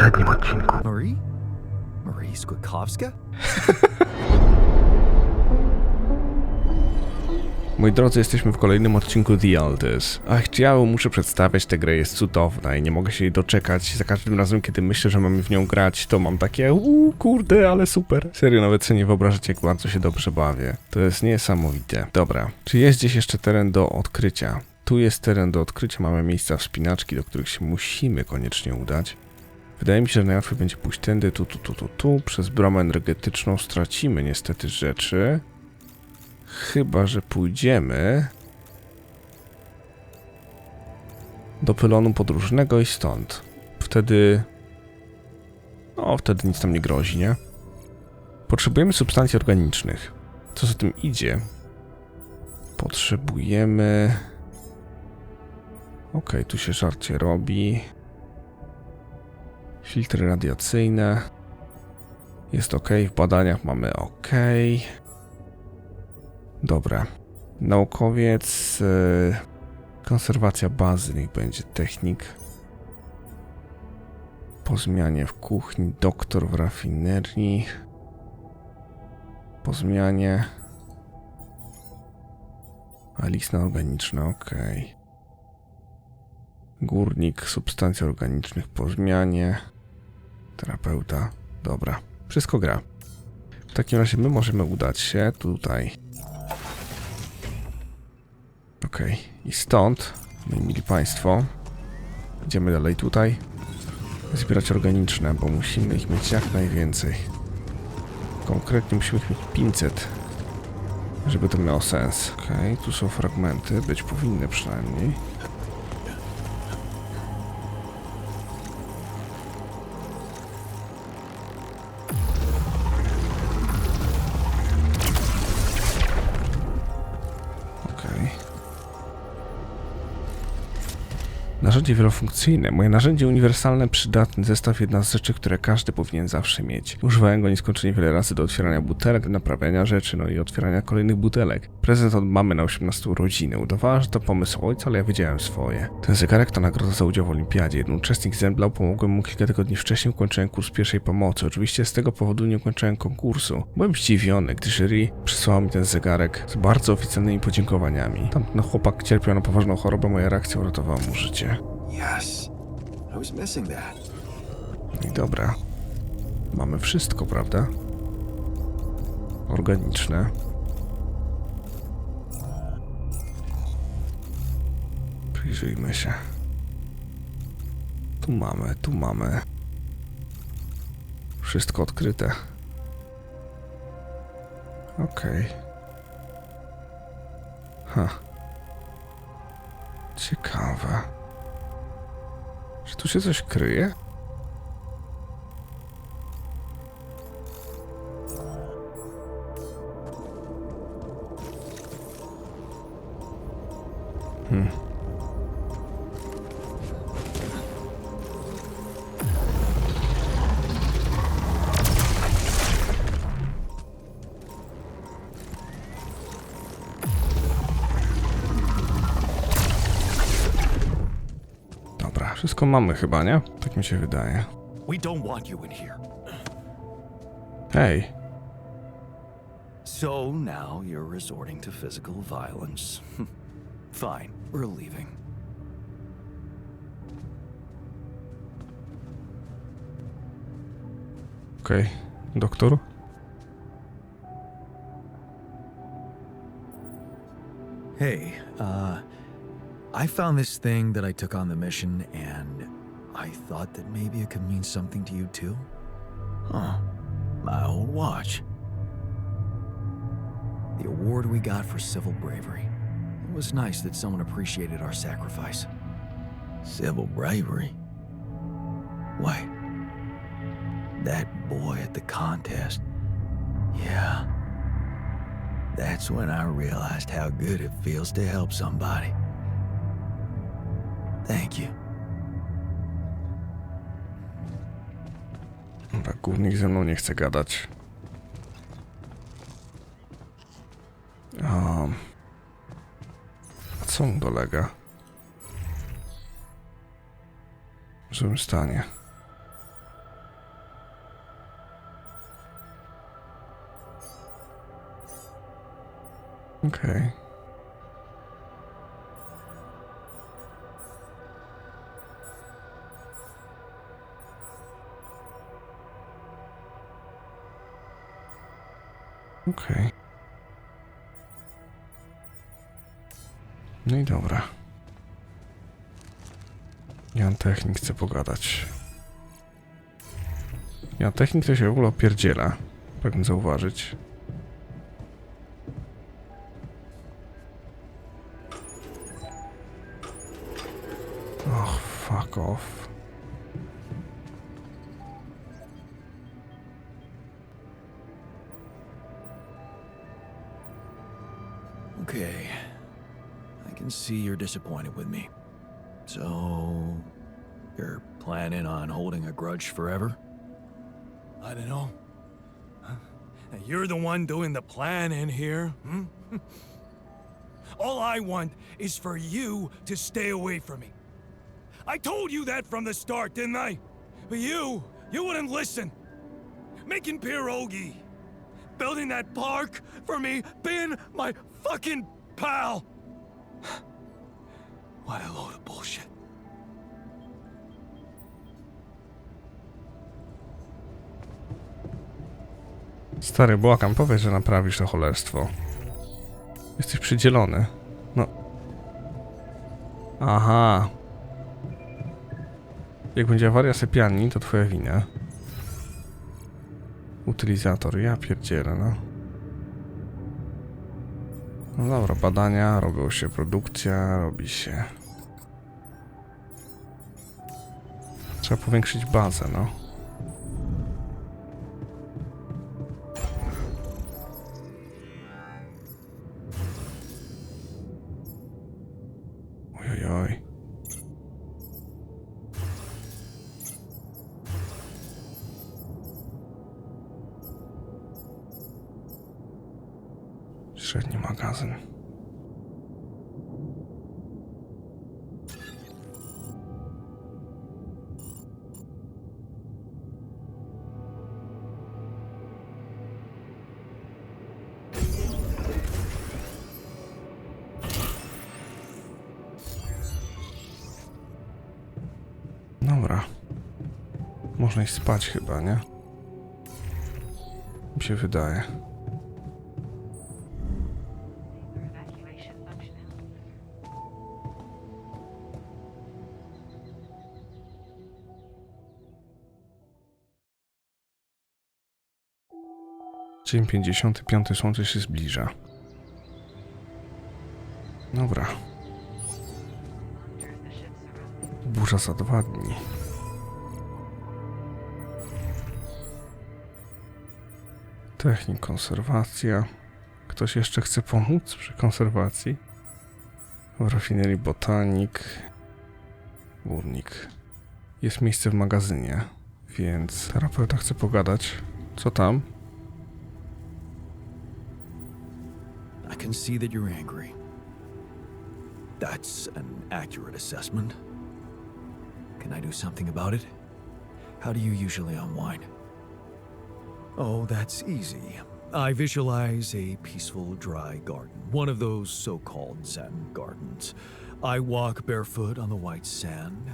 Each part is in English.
poprzednim odcinku. Marie Skłodkowska? Moi drodzy, jesteśmy w kolejnym odcinku The Alters. Ach, ja muszę przedstawiać, tę grę jest cudowna i nie mogę się jej doczekać. Za każdym razem, kiedy myślę, że mamy w nią grać, to mam takie kurde, ale super. Serio, nawet sobie nie wyobrażacie, jak bardzo się dobrze bawię. To jest niesamowite. Dobra, czy jest gdzieś jeszcze teren do odkrycia? Tu jest teren do odkrycia, mamy miejsca wspinaczki, do których się musimy koniecznie udać. Wydaje mi się, że najłatwiej będzie pójść tędy, tu. Przez bramę energetyczną stracimy niestety rzeczy. Chyba że pójdziemy do pylonu podróżnego i stąd. Wtedy... No, wtedy nic nam nie grozi, nie? Potrzebujemy substancji organicznych. Co za tym idzie? Potrzebujemy... Okej, tu się żarcie robi. Filtry radiacyjne. Jest ok, w badaniach mamy ok. Dobra. Naukowiec. Konserwacja bazy, niech będzie technik. Po zmianie w kuchni. Doktor w rafinerii. Po zmianie. A listna organiczna, ok. Górnik, substancji organicznych po zmianie. Terapeuta. Dobra. Wszystko gra. W takim razie my możemy udać się tutaj. Okej. I stąd, moi mili państwo, idziemy dalej tutaj. Zbierać organiczne, bo musimy ich mieć jak najwięcej. Konkretnie musimy ich mieć 500, żeby to miało sens. Okej, tu są fragmenty, być powinny przynajmniej. Narzędzie wielofunkcyjne. Moje narzędzie uniwersalne, przydatny zestaw, jedna z rzeczy, które każdy powinien zawsze mieć. Używałem go nieskończenie wiele razy do otwierania butelek, do naprawiania rzeczy, no i otwierania kolejnych butelek. Prezent od mamy na 18 urodziny. Udawała, że to pomysł ojca, ale ja wiedziałem swoje. Ten zegarek to nagroda za udział w olimpiadzie. Jeden uczestnik zemdlał, pomogłem mu kilka tygodni wcześniej, ukończyłem kurs pierwszej pomocy. Oczywiście z tego powodu nie ukończyłem konkursu. Byłem zdziwiony, gdy jury przysłał mi ten zegarek z bardzo oficjalnymi podziękowaniami. Tamten chłopak cierpiał na poważną chorobę, moja reakcja uratowała mu życie. Yes. I was missing that. I dobra. Mamy wszystko, prawda? Organiczne. Przyjrzyjmy się. Tu mamy. Wszystko odkryte. Okej. Ciekawe. Czy tu się coś kryje? Wszystko mamy chyba, nie? Tak mi się wydaje. We don't want you in here. Hej. So now you're resorting to physical violence. Fine, we're leaving. Okej. Doktor? Hey, I found this thing that I took on the mission, and I thought that maybe it could mean something to you too. Huh. My old watch. The award we got for civil bravery. It was nice that someone appreciated our sacrifice. Civil bravery? Wait. That boy at the contest. Yeah. That's when I realized how good it feels to help somebody. Thank you. Dobra, górnik ze mną nie chce gadać. A co mu dolega? W złym stanie. Okej. Okej. No i dobra. Jan Technik chce pogadać. Jan Technik to się w ogóle opierdziela. Pragnę zauważyć. Och, fuck off. Okay. I can see you're disappointed with me. So, you're planning on holding a grudge forever? I don't know. Huh? You're the one doing the planning here, hmm? All I want is for you to stay away from me. I told you that from the start, didn't I? But you wouldn't listen. Making pierogi, building that park for me, being my fucking pal. What a load of bullshit. Stary, błagam, powiedz, że naprawisz to cholerstwo. Jesteś przydzielony. No. Aha. Jak będzie awaria sypialni, to twoja wina. Utylizator, ja pierdzielę, no. No dobra, badania, robią się, produkcja, robi się. Trzeba powiększyć bazę, no. Ojojoj. Średni magazyn. Dobra. Można iść spać chyba, nie? Mi się wydaje. Dzień 55, słońce się zbliża. Dobra. Burza za 2 dni. Technik, konserwacja. Ktoś jeszcze chce pomóc przy konserwacji? W rafinerii botanik. Górnik. Jest miejsce w magazynie, więc terapeuta chce pogadać. Co tam? I can see that you're angry. That's an accurate assessment. Can I do something about it? How do you usually unwind? Oh, that's easy. I visualize a peaceful, dry garden, one of those so-called Zen gardens. I walk barefoot on the white sand,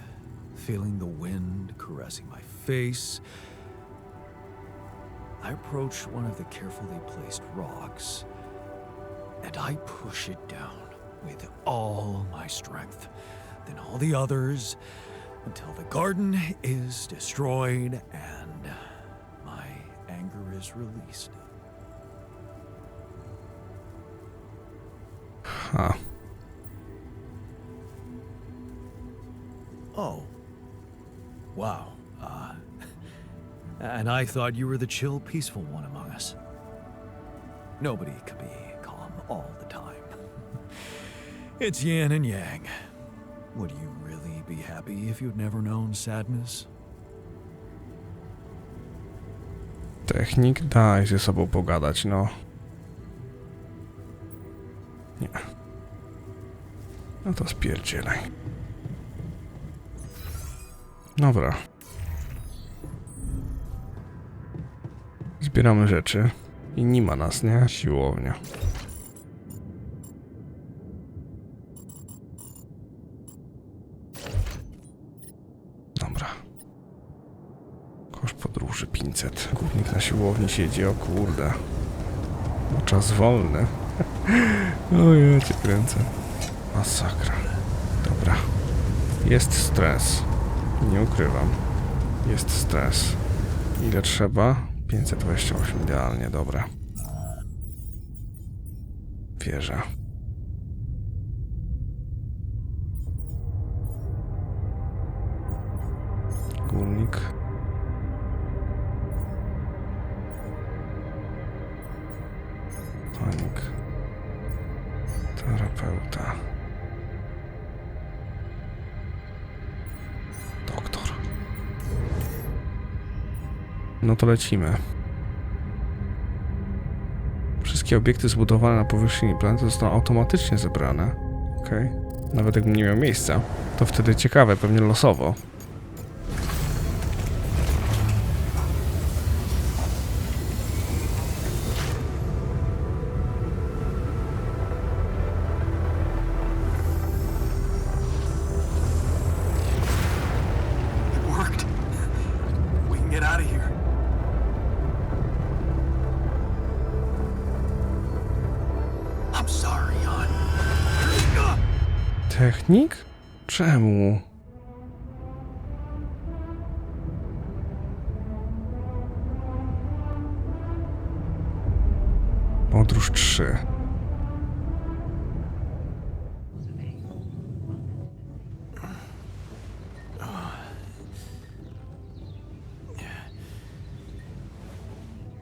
feeling the wind caressing my face. I approach one of the carefully placed rocks, and I push it down with all my strength, then all the others, until the garden is destroyed and my anger is released. Huh. Oh. Wow. And I thought you were the chill, peaceful one among us. Nobody can be calm all the time. It's yin and yang. Would you really be happy if you'd never known sadness? Technik, daj ze sobą pogadać, no. Nie. No to spierdzielaj. Dobra. Zbieramy rzeczy. I nie ma nas, nie? Siłownia. Kosz podróży 500. Górnik na siłowni siedzi, o kurde. No czas wolny. O ja cię kręcę. Masakra. Dobra. Jest stres. Nie ukrywam. Jest stres. Ile trzeba? 528 idealnie, dobra. Wierzę. Górnik. Tonik. Terapeuta. Doktor. No to lecimy. Wszystkie obiekty zbudowane na powierzchni planety zostaną automatycznie zebrane. Okej. Nawet jakbym nie miał miejsca, to wtedy ciekawe, pewnie losowo. Technik? Czemu? Podróż 3.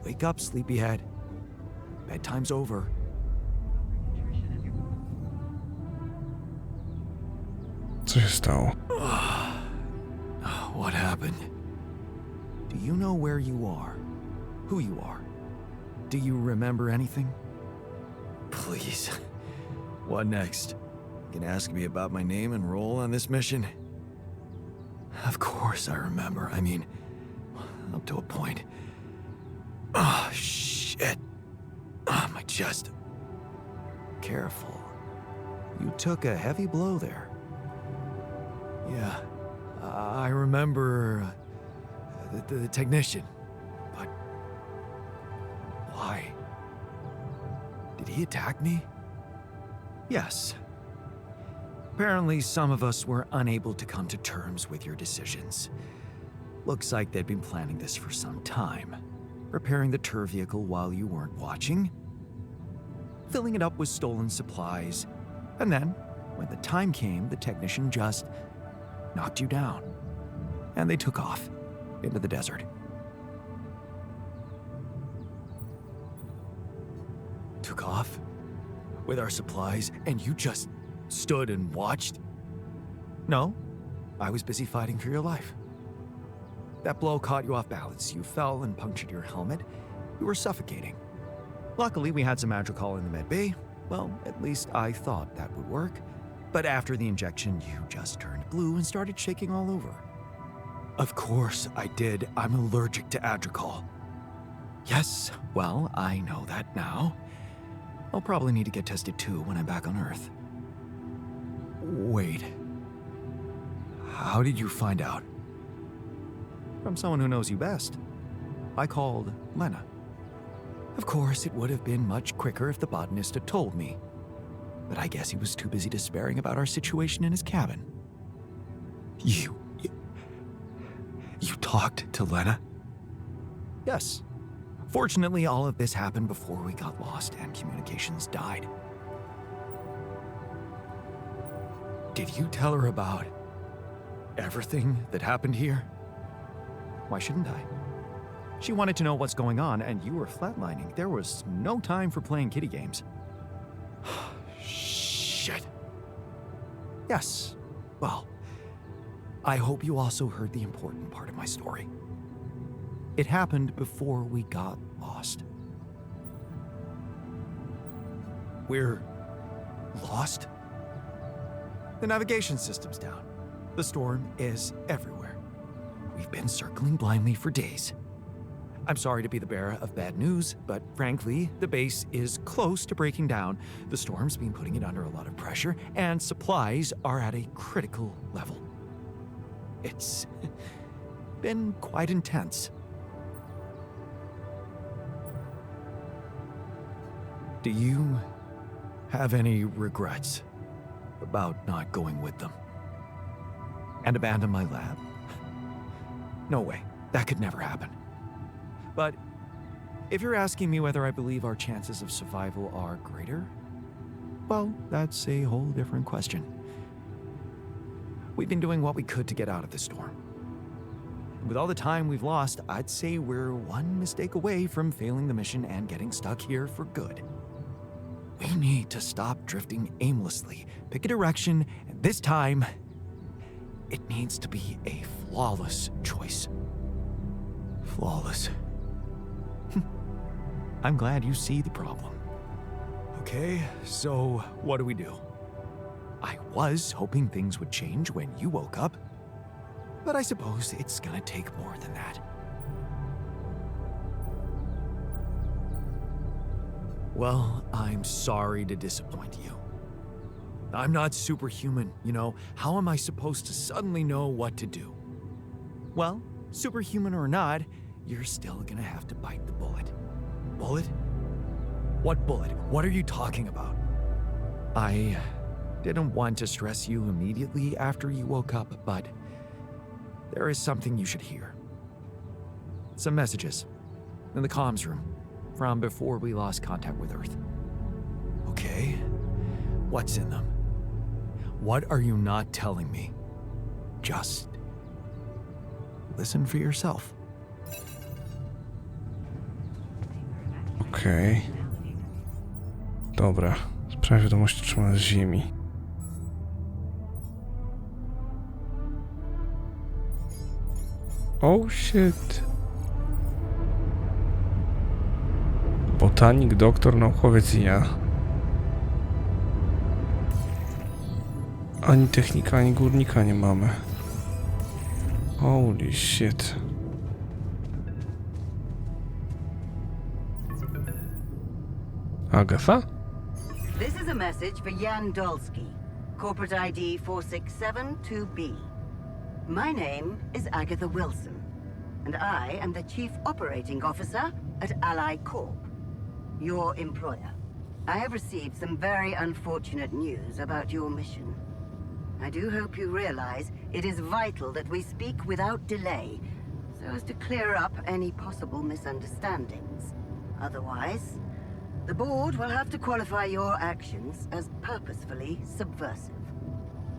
Wake up, sleepyhead. Bedtime's over. Co się stało? What happened? Do you know where you are? Who you are? Do you remember anything? Please. What next? You can ask me about my name and role on this mission? Of course I remember. I mean, up to a point. Oh, shit. Oh, my chest. Careful. You took a heavy blow there. Yeah, I remember the technician, but why? Did he attack me? Yes. Apparently some of us were unable to come to terms with your decisions. Looks like they'd been planning this for some time. Repairing the tour vehicle while you weren't watching, filling it up with stolen supplies, and then, when the time came, the technician just knocked you down, and they took off into the desert. Took off with our supplies, and you just stood and watched? No, I was busy fighting for your life. That blow caught you off balance. You fell and punctured your helmet. You were suffocating. Luckily, we had some Madrigal in the med bay. Well, at least I thought that would work. But after the injection, you just turned blue and started shaking all over. Of course I did. I'm allergic to Adrical. Yes, well, I know that now. I'll probably need to get tested too when I'm back on Earth. Wait. How did you find out? From someone who knows you best. I called Lena. Of course, it would have been much quicker if the botanist had told me. But I guess he was too busy despairing about our situation in his cabin. You talked to Lena? Yes. Fortunately, all of this happened before we got lost and communications died. Did you tell her about everything that happened here? Why shouldn't I? She wanted to know what's going on, and you were flatlining. There was no time for playing kiddie games. Shit. Yes. Well, I hope you also heard the important part of my story. It happened before we got lost. We're lost? The navigation system's down. The storm is everywhere. We've been circling blindly for days. I'm sorry to be the bearer of bad news, but frankly, the base is close to breaking down. The storm's been putting it under a lot of pressure, and supplies are at a critical level. It's been quite intense. Do you have any regrets about not going with them? And abandon my lab? No way, that could never happen. But if you're asking me whether I believe our chances of survival are greater, well, that's a whole different question. We've been doing what we could to get out of the storm. With all the time we've lost, I'd say we're one mistake away from failing the mission and getting stuck here for good. We need to stop drifting aimlessly, pick a direction, and this time, it needs to be a flawless choice. Flawless. I'm glad you see the problem. Okay, so what do? I was hoping things would change when you woke up, but I suppose it's gonna take more than that. Well, I'm sorry to disappoint you. I'm not superhuman, you know. How am I supposed to suddenly know what to do? Well, superhuman or not, you're still gonna have to bite the bullet. Bullet? What bullet? What are you talking about? I didn't want to stress you immediately after you woke up, but there is something you should hear. Some messages in the comms room from before we lost contact with Earth. Okay, what's in them? What are you not telling me? Just listen for yourself. Okej. Dobra. Sprawa wiadomości otrzymana z Ziemi. Oh shit. Botanik, doktor, naukowiec i ja. Ani technika, ani górnika nie mamy. Holy shit. Agatha? This is a message for Jan Dolskiego, corporate ID 4672B. My name is Agatha Wilson, and I am the Chief Operating Officer at Ally Corp, your employer. I have received some very unfortunate news about your mission. I do hope you realize it is vital that we speak without delay, so as to clear up any possible misunderstandings. Otherwise, the board will have to qualify your actions as purposefully subversive.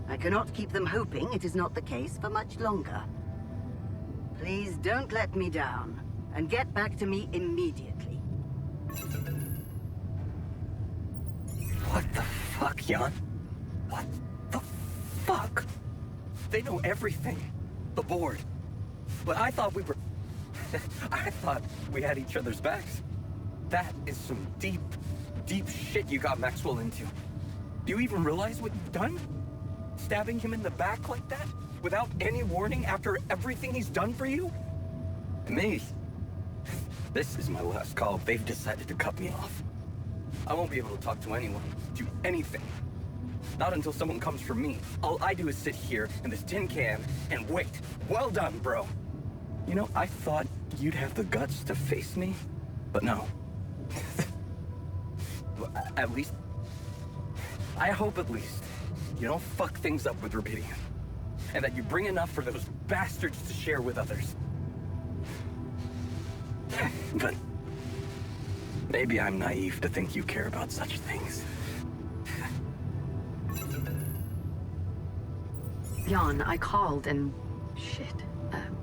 I cannot keep them hoping it is not the case for much longer. Please don't let me down, and get back to me immediately. What the fuck, Jan? What the fuck? They know everything. The board. But I thought we were... I thought we had each other's backs. That is some deep, deep shit you got Maxwell into. Do you even realize what you've done? Stabbing him in the back like that? Without any warning after everything he's done for you? Me? This is my last call. They've decided to cut me off. I won't be able to talk to anyone, do anything. Not until someone comes for me. All I do is sit here in this tin can and wait. Well done, bro. You know, I thought you'd have the guts to face me, but no. At least... I hope at least you don't fuck things up with Rubidium. And that you bring enough for those bastards to share with others. But... maybe I'm naive to think you care about such things. Jan, I called and... shit.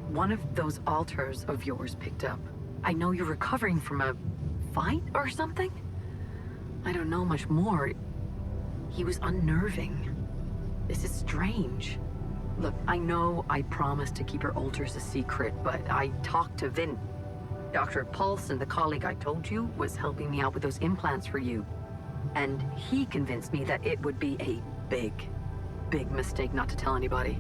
One of those alters of yours picked up. I know you're recovering from a fight or something? I don't know much more. He was unnerving. This is strange. Look, I know I promised to keep your alters a secret, but I talked to Vin. Dr. Paulson, the colleague I told you, was helping me out with those implants for you. And he convinced me that it would be a big mistake not to tell anybody.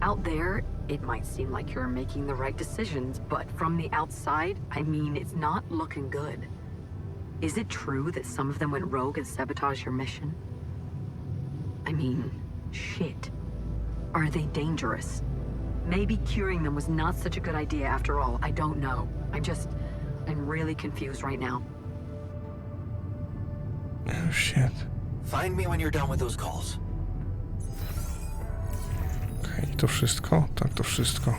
Out there, it might seem like you're making the right decisions, but from the outside, I mean, it's not looking good. Is it true that some of them went rogue and sabotaged your mission? I mean, shit. Are they dangerous? Maybe curing them was not such a good idea after all. I don't know. I'm really confused right now. Oh shit. Find me when you're done with those calls. Okej, to wszystko? Tak, to wszystko.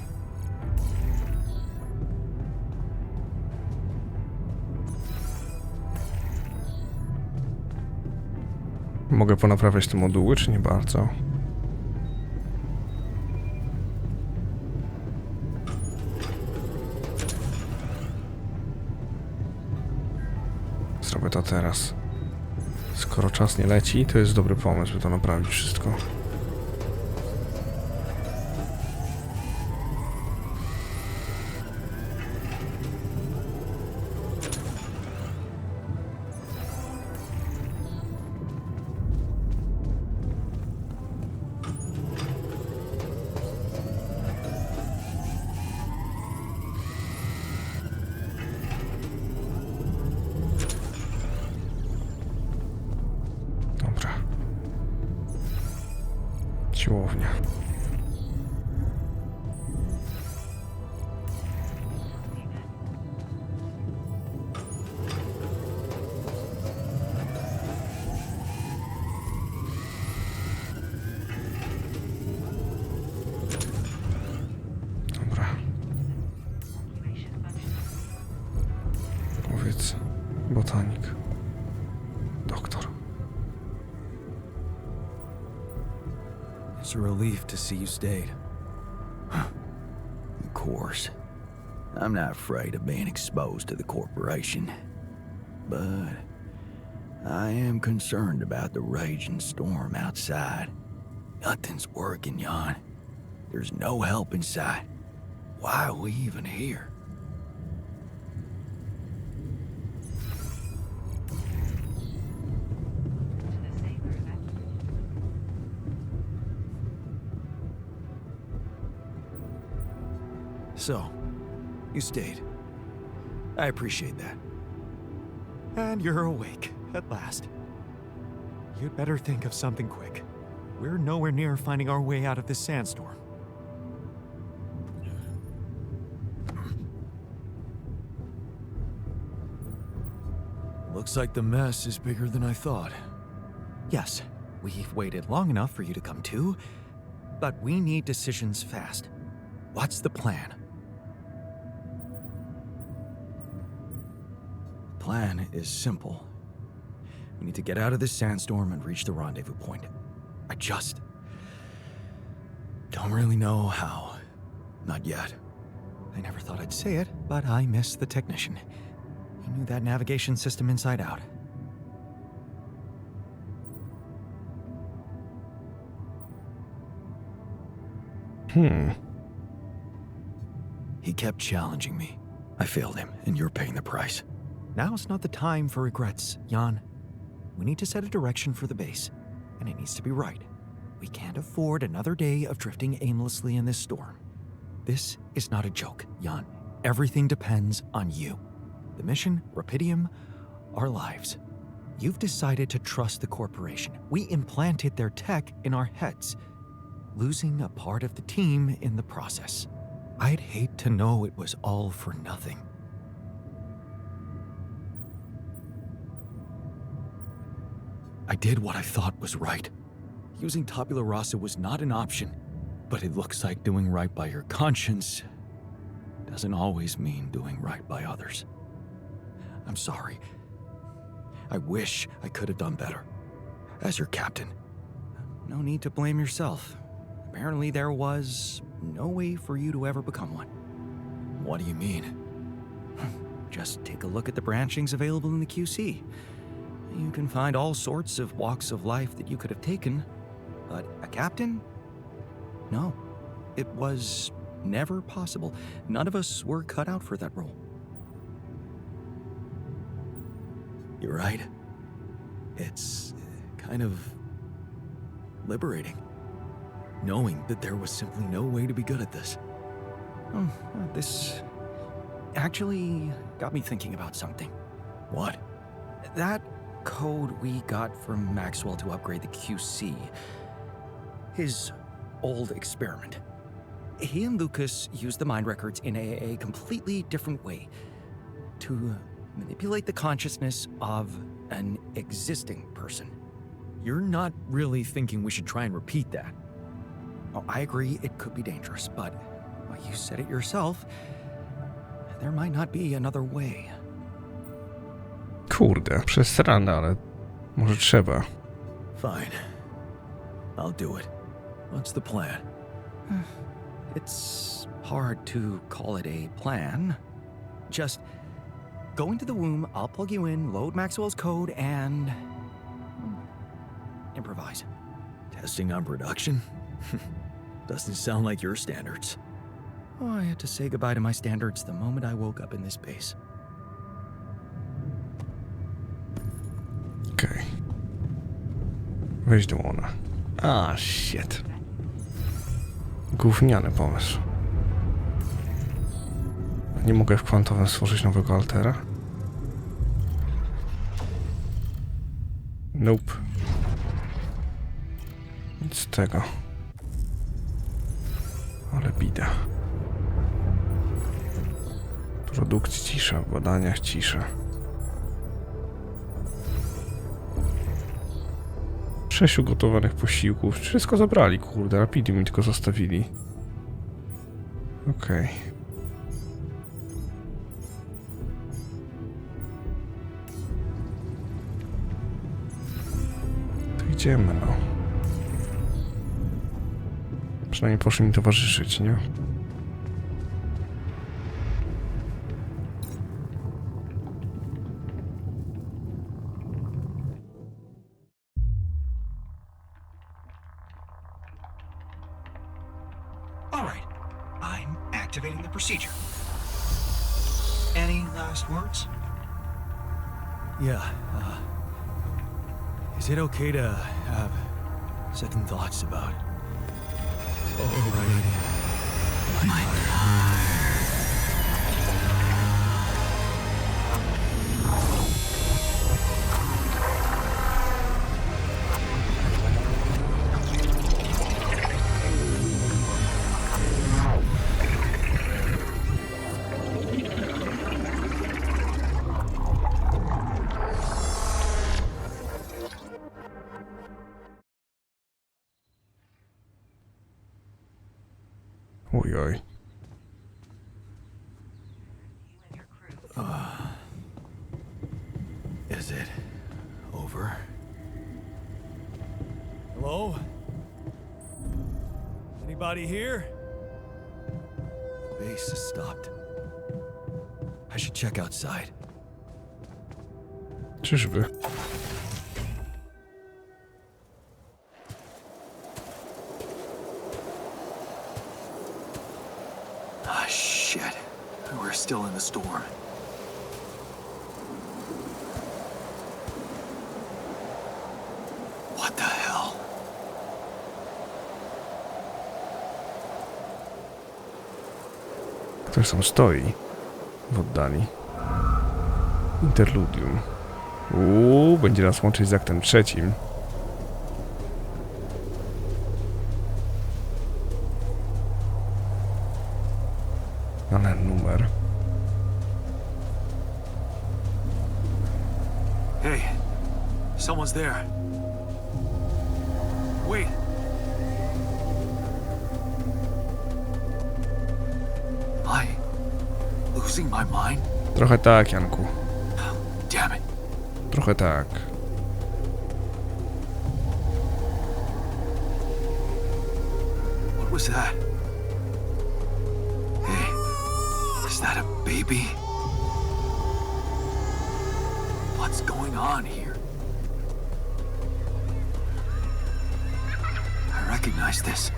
Mogę ponaprawiać te moduły, czy nie bardzo? Zrobię to teraz. Skoro czas nie leci, to jest dobry pomysł, by to naprawić wszystko. Dobra. Siłownia. Dobra. Powiedz, botanik. Doktor. It's a relief to see you stayed. Of course. I'm not afraid of being exposed to the corporation. But I am concerned about the raging storm outside. Nothing's working, Jan. There's no help in sight. Why are we even here? So, you stayed. I appreciate that. And you're awake, at last. You'd better think of something quick. We're nowhere near finding our way out of this sandstorm. Looks like the mess is bigger than I thought. Yes, we've waited long enough for you to come to, but we need decisions fast. What's the plan? Plan is simple. We need to get out of this sandstorm and reach the rendezvous point. I just don't really know how. Not yet. I never thought I'd say it, but I miss the technician. He knew that navigation system inside out. He kept challenging me. I failed him, and you're paying the price. Now's not the time for regrets, Jan. We need to set a direction for the base, and it needs to be right. We can't afford another day of drifting aimlessly in this storm. This is not a joke, Jan. Everything depends on you. The mission, Rapidium, our lives. You've decided to trust the corporation. We implanted their tech in our heads, losing a part of the team in the process. I'd hate to know it was all for nothing. I did what I thought was right. Using tabula rasa was not an option, but it looks like doing right by your conscience doesn't always mean doing right by others. I'm sorry. I wish I could have done better. As your captain. No need to blame yourself. Apparently there was no way for you to ever become one. What do you mean? Just take a look at the branchings available in the QC. You can find all sorts of walks of life that you could have taken, but a captain? No, it was never possible. None of us were cut out for that role. You're right. It's kind of liberating, knowing that there was simply no way to be good at this. This actually got me thinking about something. What? That code we got from Maxwell to upgrade the QC. His old experiment. he and Lucas used the mind records in a completely different way to manipulate the consciousness of an existing person. You're not really thinking we should try and repeat that? Oh, I agree it could be dangerous, but well, you said it yourself. There might not be another way. Kurde, przesrane, ale może trzeba. Fine. I'll do it. What's the plan? It's hard to call it a plan. Just go into the womb, I'll plug you in, load Maxwell's code, and improvise. Testing on production? Doesn't sound like your standards. Oh, I had to say goodbye to my standards the moment I woke up in this base. Okej. Weź do ona. A, shit. Gówniany pomysł. Nie mogę w kwantowym stworzyć nowego altera? Nope. Nic z tego. Ale bida. W produkcji cisza, w badaniach cisza. 6 ugotowanych posiłków. Wszystko zabrali, kurde. Rapidy mi tylko zostawili. Okej. To idziemy, no. Przynajmniej proszę mi towarzyszyć, nie? All right. I'm activating the procedure. Any last words? Yeah, is it okay to have second thoughts about... Oh, right. My Ojoj. Is it over? Hello? Anybody here? The base has stopped. I should check outside. Czyżby? Ah, shit. We're still in the storm. What the hell? Ktoś tam stoi w oddali. Interludium. Będzie nas łączyć z aktem trzecim. Ale numer. Hey, someone's there. Wait. Am I losing my mind? Trochę tak, Janku. Damn it. Trochę tak. What was that? Hey, is that a baby? What's going on here? I recognize this.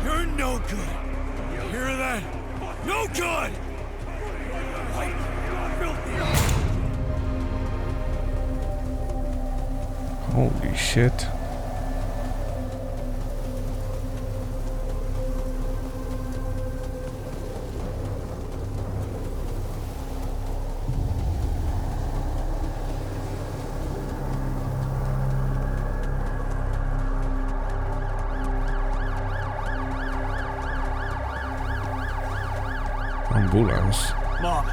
You're no good. You hear that? No good! White, filthy. Holy shit. Ambulans. Mom!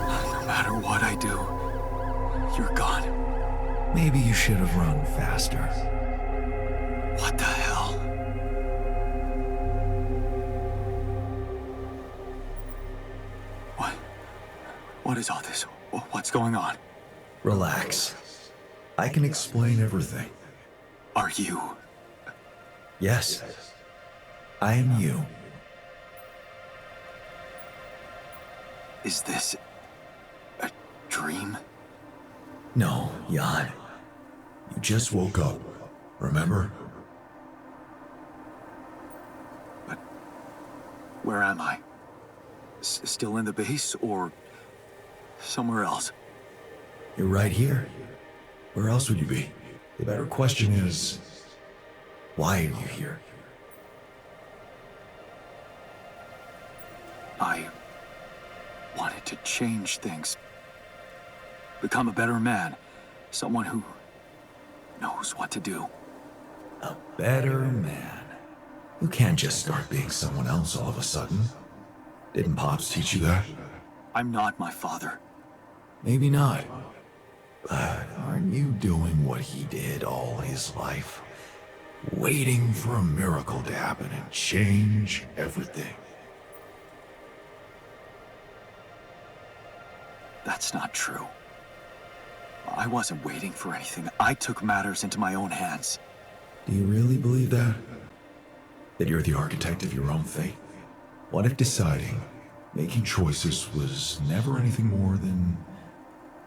No matter what I do, you're gone. Maybe you should have run faster. What the hell? What is all this? What's going on? Relax. I can explain everything. Are you? Yes. I am you. Is this a dream? No, Jan. You just woke up. Remember? But where am I? Still in the base or somewhere else? You're right here. Where else would you be? The better question is, why are you here? I wanted to change things. Become a better man. Someone who knows what to do. A better man. You can't just start being someone else all of a sudden. Didn't Pops teach you that? I'm not my father. Maybe not. But aren't you doing what he did all his life? Waiting for a miracle to happen and change everything. That's not true. I wasn't waiting for anything. I took matters into my own hands. Do you really believe that? That you're the architect of your own fate? What if deciding, making choices was never anything more than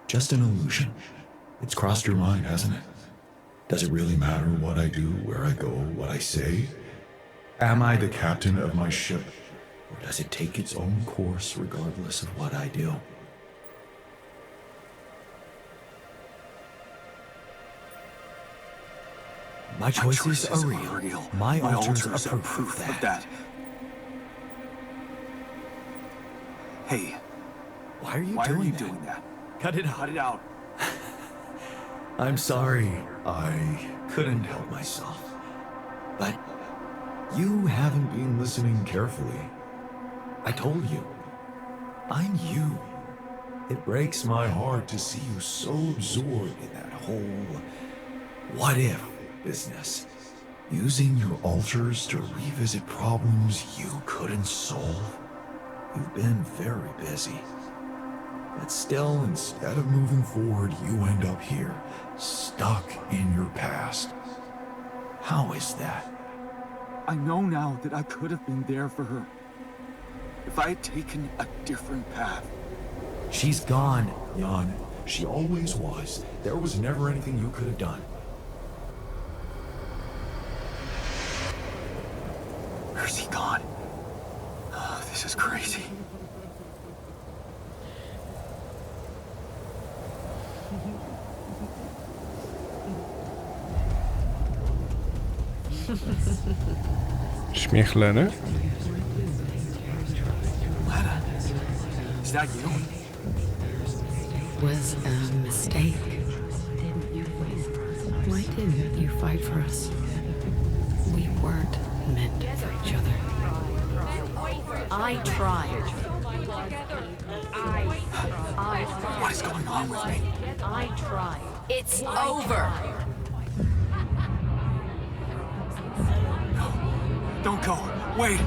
just an illusion? It's crossed your mind, hasn't it? Does it really matter what I do, where I go, what I say? Am I the captain of my ship? Or does it take its own course regardless of what I do? My choices are real. My alters are proof of that. Hey, Why are you why are you that? doing that? Cut it out. Cut it out. I'm sorry. I couldn't help myself. But you haven't been listening carefully. I told you. I'm you. It breaks my heart to see you so absorbed in that whole what if business. Using your alters to revisit problems you couldn't solve. You've been very busy. But still, instead of moving forward, you end up here, stuck in your past. How is that? I know now that I could have been there for her. If I had taken a different path. She's gone, Jan. She always was. There was never anything you could have done. Where's he gone? Oh, this is crazy. Śmiech Leny? Lana, is that you? Was a mistake. Why didn't you fight for us? We weren't meant for each other. I tried. What is going on with me? I tried. It's over. Don't go. Wait.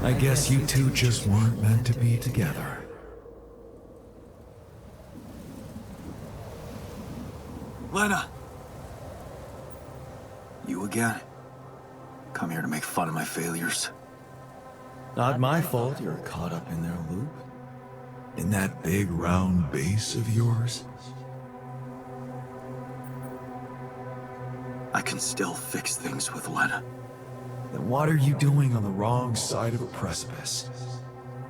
I guess you two just weren't meant to be together. Lena! You again? Come here to make fun of my failures. Not my fault you're caught up in their loop. In that big round base of yours. I can still fix things with Lena. Then what are you doing on the wrong side of a precipice?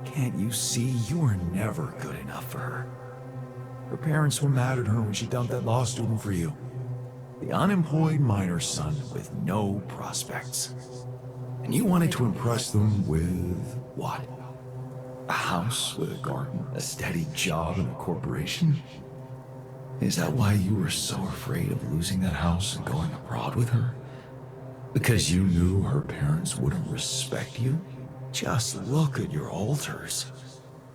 Can't you see you were never good enough for her? Her parents were mad at her when she dumped that law student for you. The unemployed miner's son with no prospects. And you wanted to impress them with what? A house with a garden, a steady job, and a corporation? Is that why you were so afraid of losing that house and going abroad with her? Because you knew her parents wouldn't respect you? Just look at your alters.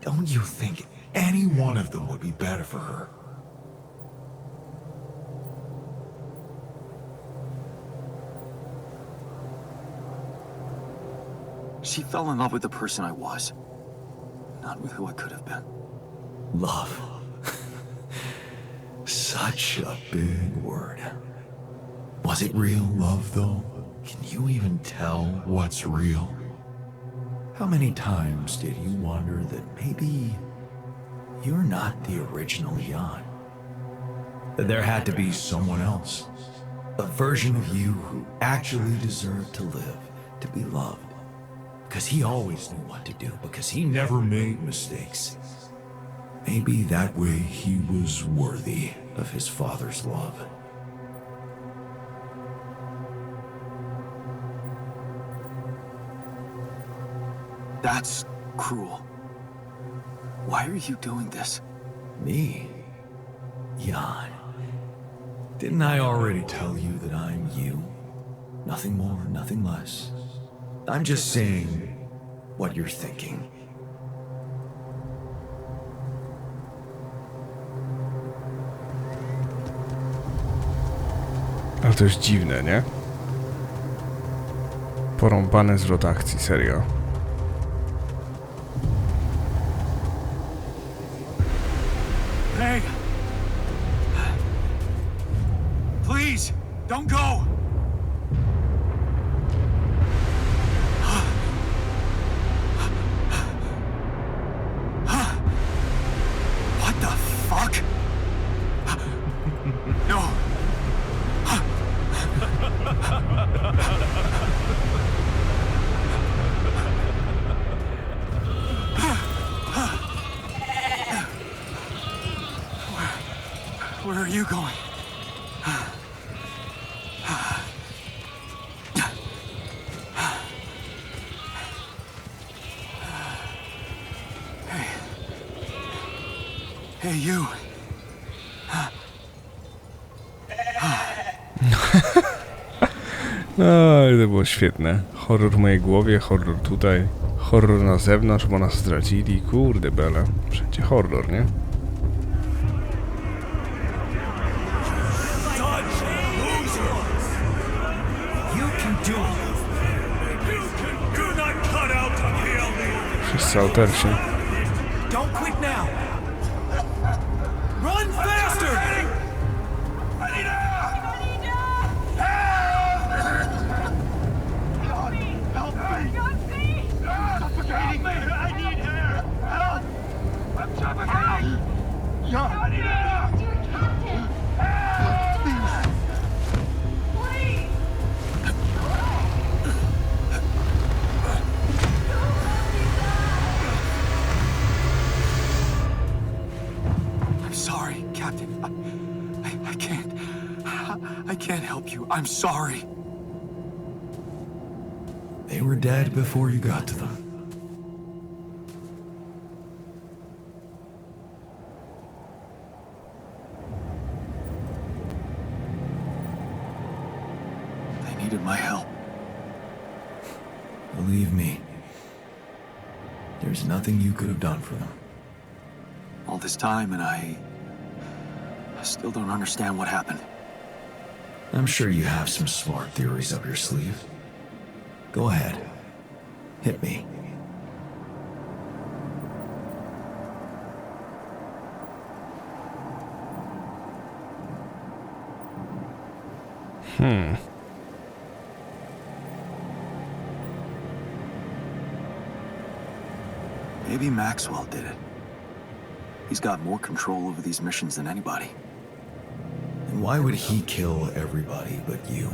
Don't you think any one of them would be better for her? She fell in love with the person I was, not with who I could have been. Love. Such a big word. Was it real love, though? Can you even tell what's real? How many times did you wonder that maybe you're not the original Jan? That there had to be someone else, a version of you who actually deserved to live, to be loved. Because he always knew what to do, because he never made mistakes. Maybe that way he was worthy of his father's love. That's cruel. Why are you doing this? Me? Jan. Didn't I already tell you that I'm you? Nothing more, nothing less. I'm just saying what you're thinking. Ale to jest dziwne, nie? Porąbane zwrot akcji, serio. Hey! Please, don't go! What the fuck? No! Where are you going? Hey, you. No, to było świetne. Horror w mojej głowie, horror tutaj, horror na zewnątrz, bo nas zdradzili. Kurde bele. Wszędzie horror, nie? Wszyscy Altersi. Don't quit now! Run faster! I can't help you. I'm sorry. They were dead before you got to them. They needed my help. Believe me, there's nothing you could have done for them. All this time, and I still don't understand what happened. I'm sure you have some smart theories up your sleeve. Go ahead. Hit me. Maybe Maxwell did it. He's got more control over these missions than anybody. And why would he kill everybody but you?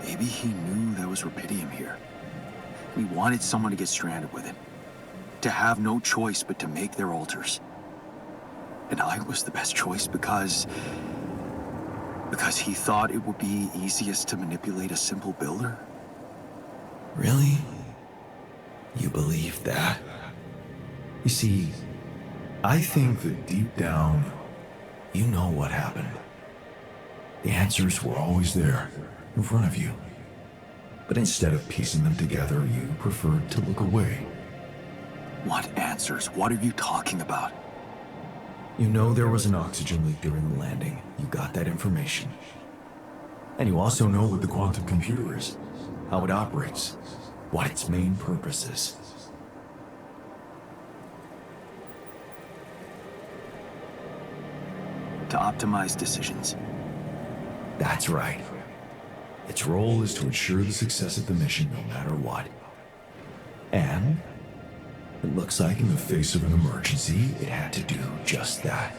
Maybe he knew there was Rapidium here. He wanted someone to get stranded with it. To have no choice but to make their altars. And I was the best choice because he thought it would be easiest to manipulate a simple builder. Really? You believe that? You see, I think that deep down, You know what happened. The answers were always there, in front of you. But instead of piecing them together, you preferred to look away. What answers? What are you talking about? You know there was an oxygen leak during the landing. You got that information. And you also know what the quantum computer is, how it operates, what its main purpose is. To optimize decisions. That's right. Its role is to ensure the success of the mission no matter what. And it looks like in the face of an emergency, it had to do just that.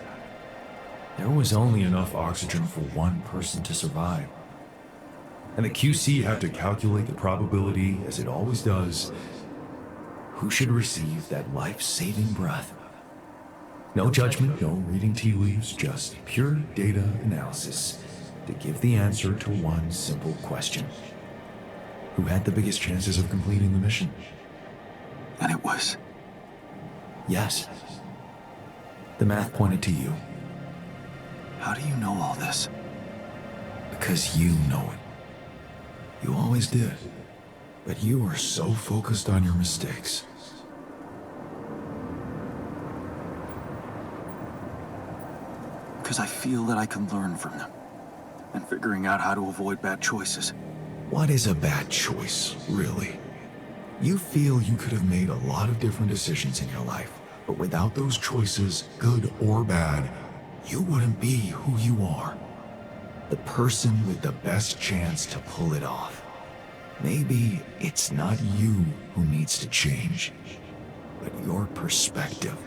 There was only enough oxygen for one person to survive. And the QC had to calculate the probability, as it always does, who should receive that life-saving breath. No judgment, no reading tea leaves, just pure data analysis to give the answer to one simple question. Who had the biggest chances of completing the mission? And it was... Yes. The math pointed to you. How do you know all this? Because you know it. You always did. But you were so focused on your mistakes. Because I feel that I can learn from them. And figuring out how to avoid bad choices. What is a bad choice, really? You feel you could have made a lot of different decisions in your life, but without those choices, good or bad, you wouldn't be who you are. The person with the best chance to pull it off. Maybe it's not you who needs to change, but your perspective.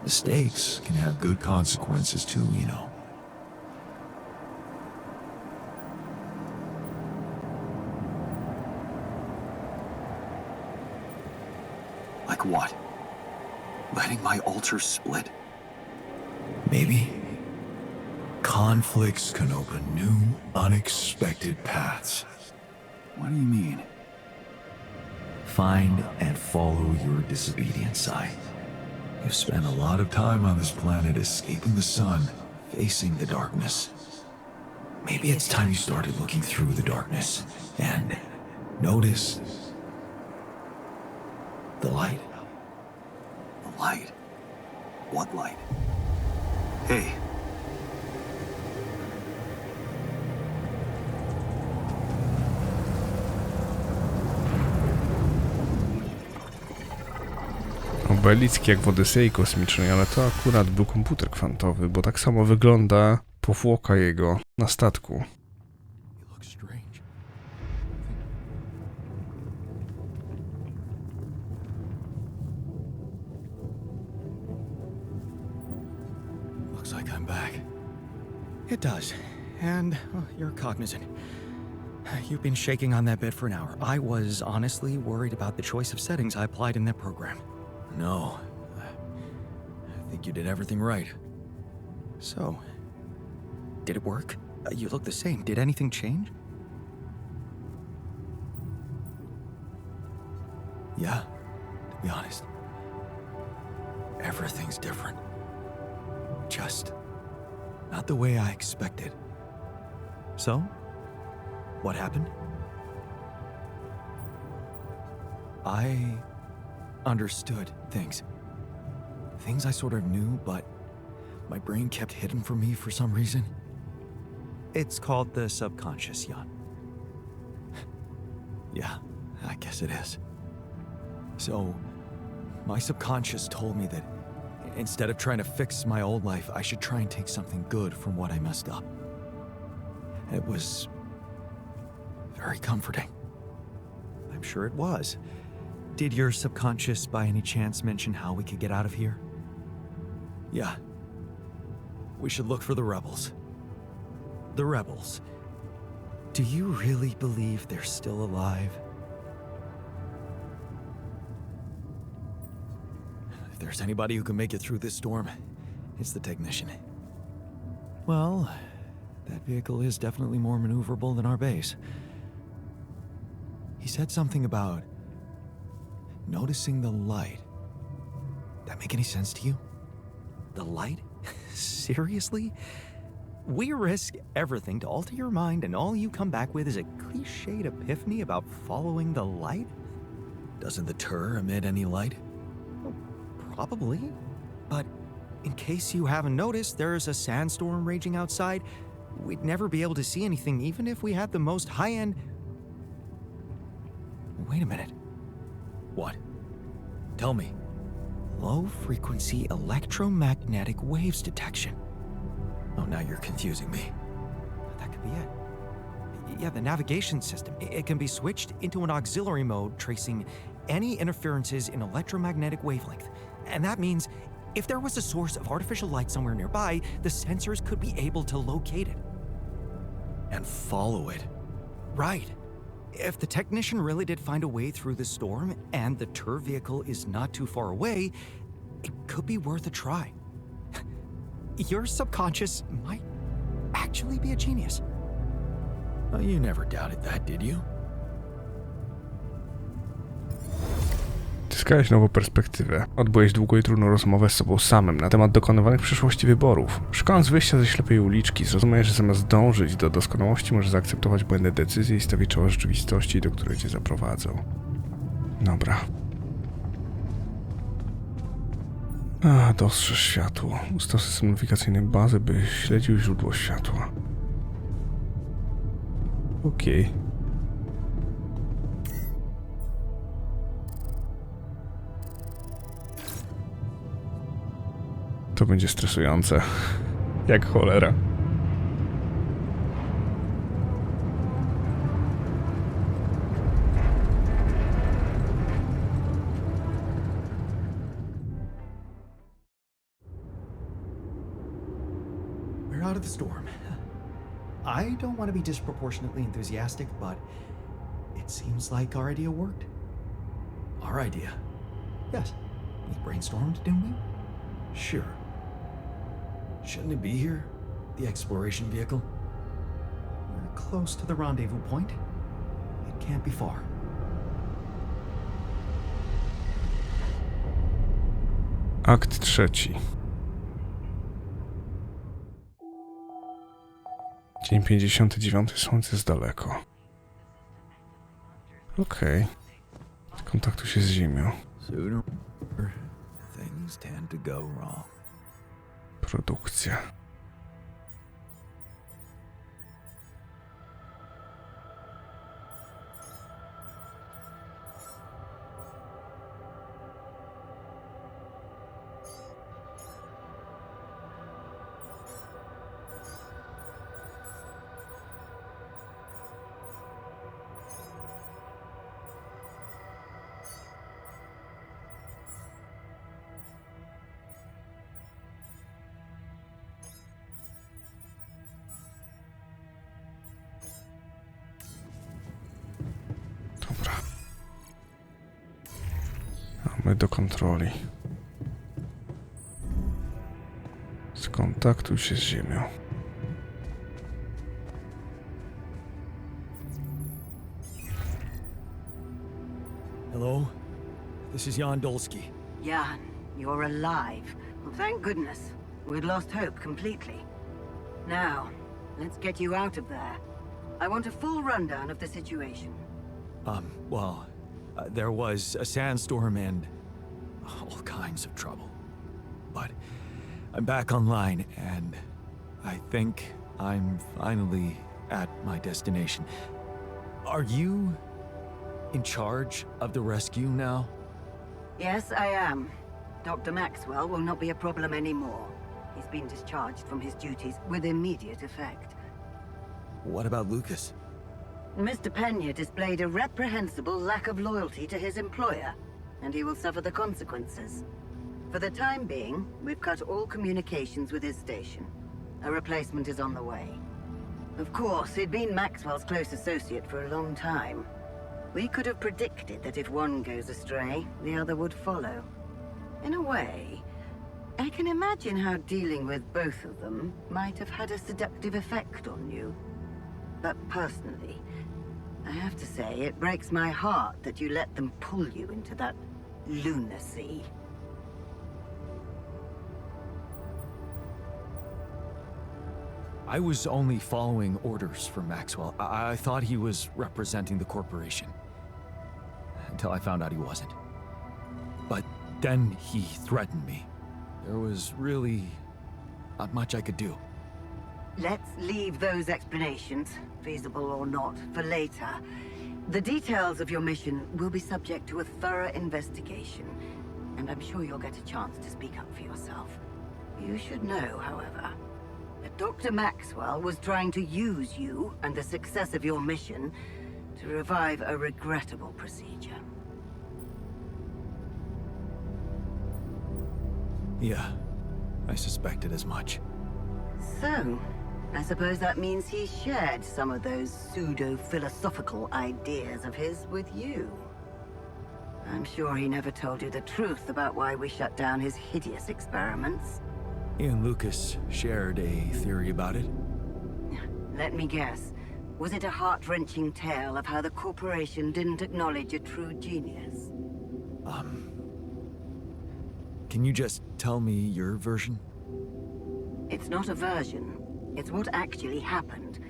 Mistakes can have good consequences too, you know. Like what? Letting my alters split? Maybe. Conflicts can open new, unexpected paths. What do you mean? Find and follow your disobedient side. You've spent a lot of time on this planet escaping the sun, facing the darkness. Maybe it's time you started looking through the darkness and notice the light. The light? What light? Hey. Obelicki jak w Odysei Kosmicznej, ale to akurat był komputer kwantowy, bo tak samo wygląda powłoka jego na statku. Looks like I'm back. It does. And you're cognizant. You've been shaking on that bed for an hour. I was honestly worried about the choice of settings I applied in that program. No. I think you did everything right. So, did it work? You look the same. Did anything change? Yeah, to be honest. Everything's different. Just not the way I expected. So, what happened? I understood things. Things I sort of knew, but my brain kept hidden from me for some reason. It's called the subconscious, Jan. Yeah, I guess it is. So, my subconscious told me that instead of trying to fix my old life, I should try and take something good from what I messed up. It was very comforting. I'm sure it was. Did your subconscious by any chance mention how we could get out of here? Yeah. We should look for the rebels. The rebels. Do you really believe they're still alive? If there's anybody who can make it through this storm, it's the technician. Well, that vehicle is definitely more maneuverable than our base. He said something about noticing the light. That make any sense to you? The light? Seriously? We risk everything to alter your mind, and all you come back with is a cliched epiphany about following the light? Doesn't the tur emit any light? Probably. But in case you haven't noticed, there's a sandstorm raging outside. We'd never be able to see anything even if we had the most high-end... Wait a minute. What? Tell me. Low-frequency electromagnetic waves detection. Oh, now you're confusing me. That could be it. Yeah, the navigation system. It can be switched into an auxiliary mode, tracing any interferences in electromagnetic wavelength. And that means if there was a source of artificial light somewhere nearby, the sensors could be able to locate it. And follow it. Right. If the technician really did find a way through the storm, and the tur vehicle is not too far away, it could be worth a try. Your subconscious might actually be a genius. Oh, you never doubted that, did you? Zyskałeś nową perspektywę. Odbyłeś długą i trudną rozmowę z sobą samym na temat dokonywanych w przyszłości wyborów. Szukając wyjścia ze ślepej uliczki, zrozumiałeś, że zamiast dążyć do doskonałości, możesz zaakceptować błędne decyzje i stawić czoło rzeczywistości, do której cię zaprowadzą. Dobra. Dostrzeż światło. Ustaw system nawigacyjny bazy, by śledził źródło światła. Okej. To będzie stresujące. Jak cholera. We're out of the storm. I don't want to be disproportionately enthusiastic, but it seems like our idea worked. Our idea? Yes. We brainstormed, didn't we? Sure. Shouldn't it be here? The exploration vehicle? We're close to the rendezvous point. It can't be far. Akt 3. Dzień 59. Słońce jest daleko. Okej. Kontaktuj się z Ziemią. Sooner things tend to go wrong. Produkcja. Dobra. A my do kontroli. Skontaktuj się z Ziemią. Hello? This is Jan Dolski. Jan, you're alive. Well, thank goodness. We'd lost hope completely. Now, let's get you out of there. I want a full rundown of the situation. There was a sandstorm and all kinds of trouble. But I'm back online, and I think I'm finally at my destination. Are you in charge of the rescue now? Yes, I am. Dr. Maxwell will not be a problem anymore. He's been discharged from his duties with immediate effect. What about Lucas? Mr. Pena displayed a reprehensible lack of loyalty to his employer, and he will suffer the consequences. For the time being, we've cut all communications with his station. A replacement is on the way. Of course, he'd been Maxwell's close associate for a long time. We could have predicted that if one goes astray, the other would follow. In a way, I can imagine how dealing with both of them might have had a seductive effect on you. But personally, I have to say, it breaks my heart that you let them pull you into that lunacy. I was only following orders from Maxwell. I thought he was representing the corporation. Until I found out he wasn't. But then he threatened me. There was really not much I could do. Let's leave those explanations, feasible or not, for later. The details of your mission will be subject to a thorough investigation, and I'm sure you'll get a chance to speak up for yourself. You should know, however, that Dr. Maxwell was trying to use you and the success of your mission to revive a regrettable procedure. Yeah, I suspected as much. So, I suppose that means he shared some of those pseudo-philosophical ideas of his with you. I'm sure he never told you the truth about why we shut down his hideous experiments. He and Lucas shared a theory about it. Let me guess. Was it a heart-wrenching tale of how the corporation didn't acknowledge a true genius? Can you just tell me your version? It's not a version. It's what actually happened.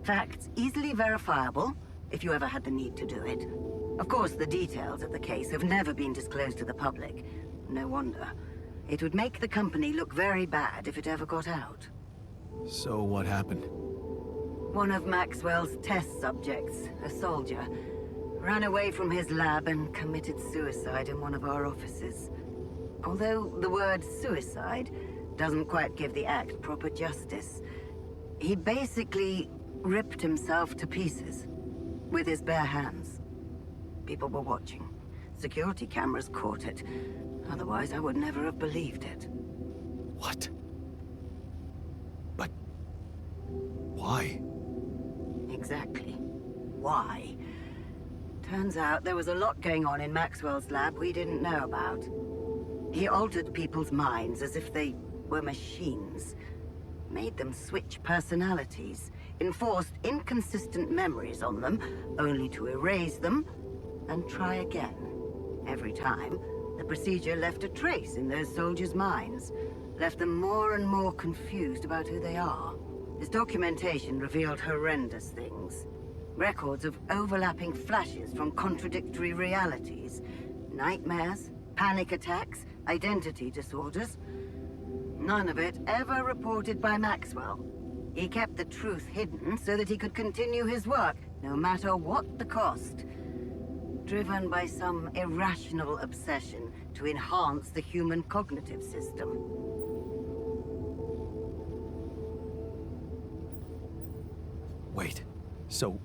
Facts easily verifiable, if you ever had the need to do it. Of course, the details of the case have never been disclosed to the public. No wonder. It would make the company look very bad if it ever got out. So what happened? One of Maxwell's test subjects, a soldier, ran away from his lab and committed suicide in one of our offices. Although the word suicide doesn't quite give the act proper justice, he basically ripped himself to pieces with his bare hands. People were watching. Security cameras caught it. Otherwise, I would never have believed it. What? But why? Exactly. Why? Turns out there was a lot going on in Maxwell's lab we didn't know about. He altered people's minds as if they were machines. Made them switch personalities. Enforced inconsistent memories on them, only to erase them and try again. Every time, the procedure left a trace in those soldiers' minds. Left them more and more confused about who they are. His documentation revealed horrendous things. Records of overlapping flashes from contradictory realities. Nightmares, panic attacks, identity disorders. None of it ever reported by Maxwell. He kept the truth hidden so that he could continue his work, no matter what the cost. Driven by some irrational obsession to enhance the human cognitive system. Wait, so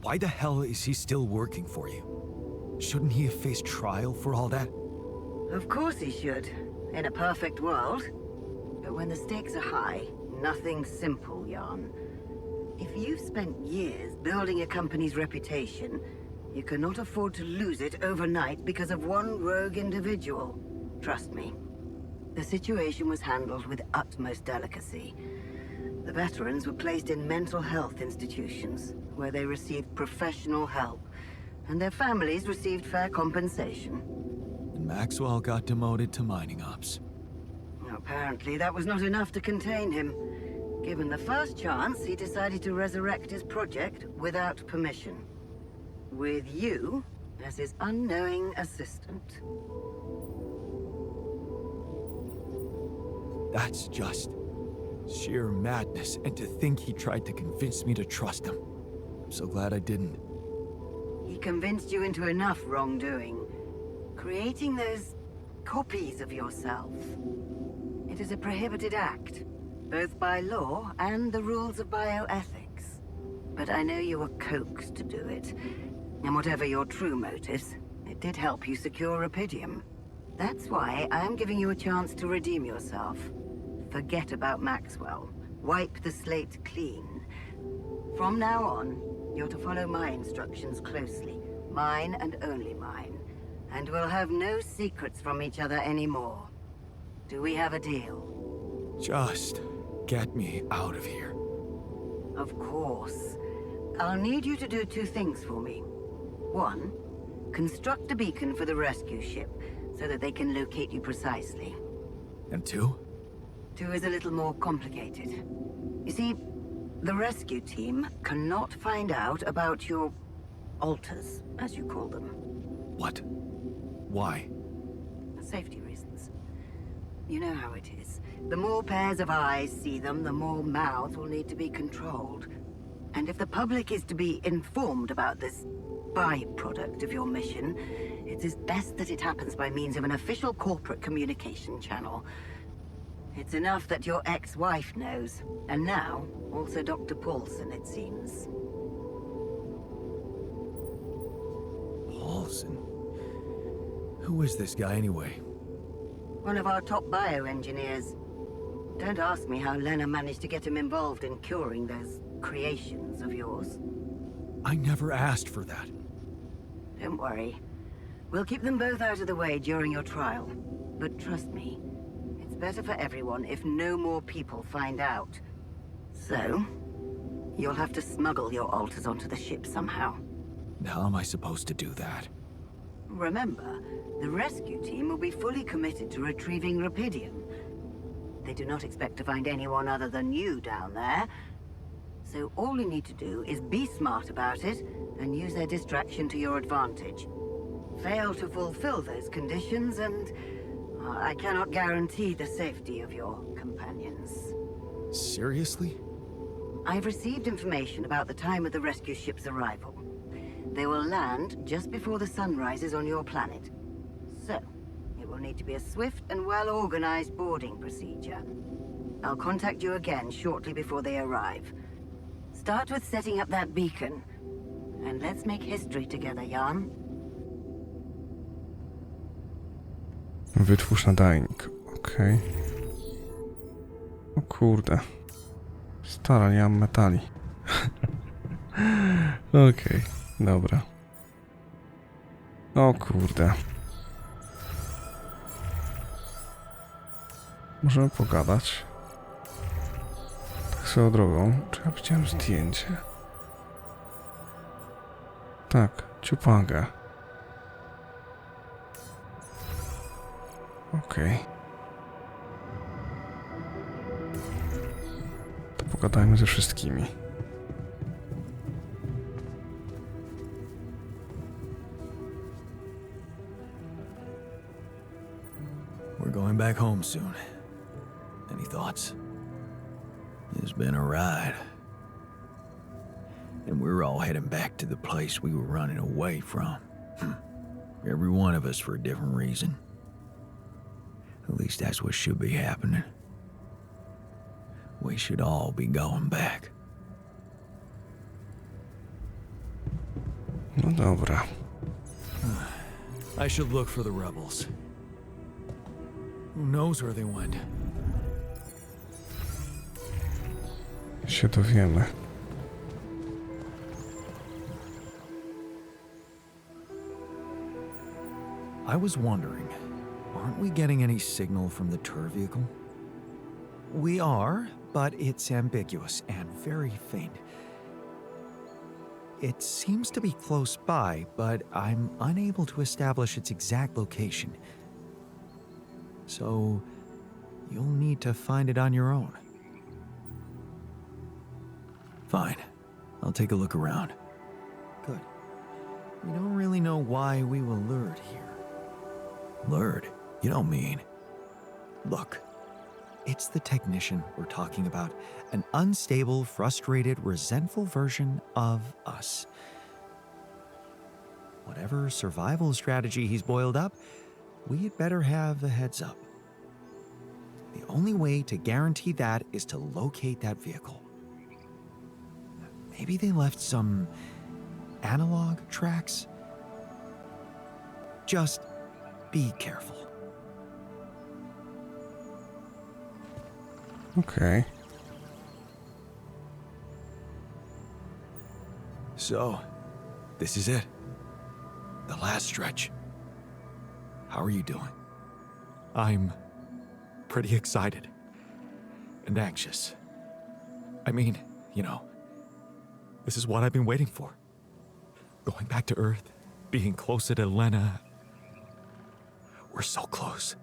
why the hell is he still working for you? Shouldn't he have faced trial for all that? Of course he should, in a perfect world. But when the stakes are high, nothing's simple, Jan. If you've spent years building a company's reputation, you cannot afford to lose it overnight because of one rogue individual. Trust me. The situation was handled with utmost delicacy. The veterans were placed in mental health institutions, where they received professional help, and their families received fair compensation. And Maxwell got demoted to mining ops. Apparently, that was not enough to contain him. Given the first chance, he decided to resurrect his project without permission. With you as his unknowing assistant. That's just sheer madness, and to think he tried to convince me to trust him. I'm so glad I didn't. He convinced you into enough wrongdoing. Creating those copies of yourself. It is a prohibited act, both by law and the rules of bioethics. But I know you were coaxed to do it. And whatever your true motives, it did help you secure Rapidium. That's why I am giving you a chance to redeem yourself. Forget about Maxwell. Wipe the slate clean. From now on, you're to follow my instructions closely. Mine and only mine. And we'll have no secrets from each other anymore. Do we have a deal? Just get me out of here. Of course. I'll need you to do two things for me. One, construct a beacon for the rescue ship, so that they can locate you precisely. And two? Two is a little more complicated. You see, the rescue team cannot find out about your alters, as you call them. What? Why? Safety reasons. You know how it is. The more pairs of eyes see them, the more mouths will need to be controlled. And if the public is to be informed about this byproduct of your mission, it is best that it happens by means of an official corporate communication channel. It's enough that your ex-wife knows, and now also Dr. Paulson, it seems. Paulson? Who is this guy anyway? One of our top bioengineers. Don't ask me how Lena managed to get him involved in curing those creations of yours. I never asked for that. Don't worry. We'll keep them both out of the way during your trial. But trust me, it's better for everyone if no more people find out. So, you'll have to smuggle your alters onto the ship somehow. How am I supposed to do that? Remember, the rescue team will be fully committed to retrieving Rapidium. They do not expect to find anyone other than you down there. So all you need to do is be smart about it and use their distraction to your advantage. Fail to fulfill those conditions and I cannot guarantee the safety of your companions. Seriously? I've received information about the time of the rescue ship's arrival. They will land just before the sun rises on your planet. So, it will need to be a swift and well-organized boarding procedure. I'll contact you again shortly before they arrive. Start with setting up that beacon. And let's make history together, Jan. Wytwórz nadajnik. Okej. O kurde. Stara, nie mam metali. Okej, dobra. O kurde. Możemy pogadać. Tak swoją drogą. Czy ja widziałem zdjęcie? Tak, ciupagę. Okej. To pogadajmy ze wszystkimi. We're going back home soon. Any thoughts? It's been a ride. And we're all heading back to the place we were running away from. Every one of us for a different reason. At least that's what should be happening. We should all be going back. No dobra. I should look for the rebels. Who knows where they went? Się dowiemy. I was wondering, aren't we getting any signal from the tour vehicle? We are, but it's ambiguous and very faint. It seems to be close by, but I'm unable to establish its exact location. So, you'll need to find it on your own. Fine. I'll take a look around. Good. We don't really know why we were lured here. Lured? You don't mean... Look. It's the technician we're talking about. An unstable, frustrated, resentful version of us. Whatever survival strategy he's boiled up, we'd better have a heads up. The only way to guarantee that is to locate that vehicle. Maybe they left some analog tracks? Just be careful. Okej. So, this is it. The last stretch. How are you doing? I'm pretty excited and anxious. I mean, you know, this is what I've been waiting for. Going back to Earth, being closer to Lena. We're so close.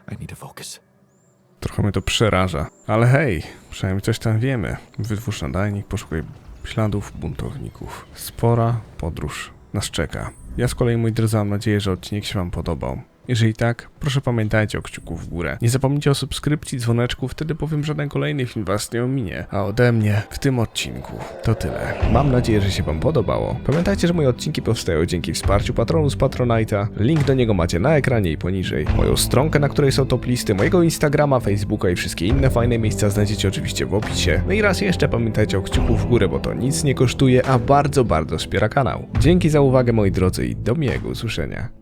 I need to focus. Trochę Trochę mnie to przeraża. Ale hej, przynajmniej coś tam wiemy. Wytwórz nadajnik, poszukaj śladów buntowników. Spora podróż nas czeka. Ja z kolei, moi drodzy, mam nadzieję, że odcinek się wam podobał. Jeżeli tak, proszę pamiętajcie o kciuku w górę. Nie zapomnijcie o subskrypcji, dzwoneczku, wtedy powiem, żaden kolejny film was nie ominie. A ode mnie w tym odcinku to tyle. Mam nadzieję, że się wam podobało. Pamiętajcie, że moje odcinki powstają dzięki wsparciu patronów z Patronite'a. Link do niego macie na ekranie i poniżej. Moją stronkę, na której są top listy, mojego Instagrama, Facebooka i wszystkie inne fajne miejsca znajdziecie oczywiście w opisie. No i raz jeszcze pamiętajcie o kciuku w górę, bo to nic nie kosztuje, a bardzo, bardzo wspiera kanał. Dzięki za uwagę, moi drodzy, i do miłego usłyszenia.